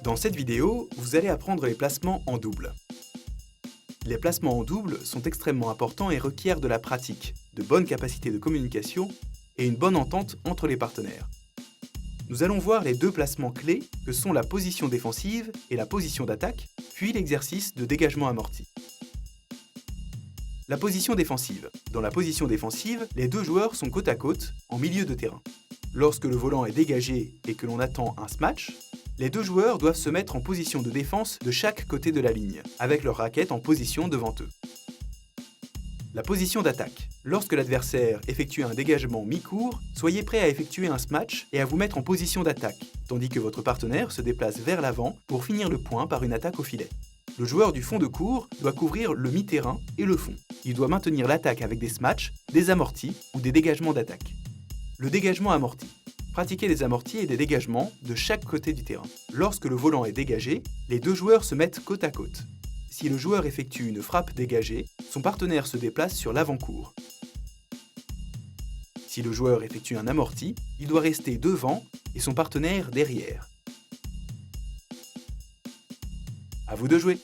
Dans cette vidéo, vous allez apprendre les placements en double. Les placements en double sont extrêmement importants et requièrent de la pratique, de bonnes capacités de communication et une bonne entente entre les partenaires. Nous allons voir les deux placements clés que sont la position défensive et la position d'attaque, puis l'exercice de dégagement amorti. La position défensive. Dans la position défensive, les deux joueurs sont côte à côte, en milieu de terrain. Lorsque le volant est dégagé et que l'on attend un smash, les deux joueurs doivent se mettre en position de défense de chaque côté de la ligne, avec leur raquette en position devant eux. La position d'attaque. Lorsque l'adversaire effectue un dégagement mi-court, soyez prêt à effectuer un smash et à vous mettre en position d'attaque, tandis que votre partenaire se déplace vers l'avant pour finir le point par une attaque au filet. Le joueur du fond de court doit couvrir le mi-terrain et le fond. Il doit maintenir l'attaque avec des smashs, des amortis ou des dégagements d'attaque. Le dégagement amorti. Pratiquez des amortis et des dégagements de chaque côté du terrain. Lorsque le volant est dégagé, les deux joueurs se mettent côte à côte. Si le joueur effectue une frappe dégagée, son partenaire se déplace sur l'avant-court. Si le joueur effectue un amorti, il doit rester devant et son partenaire derrière. À vous de jouer!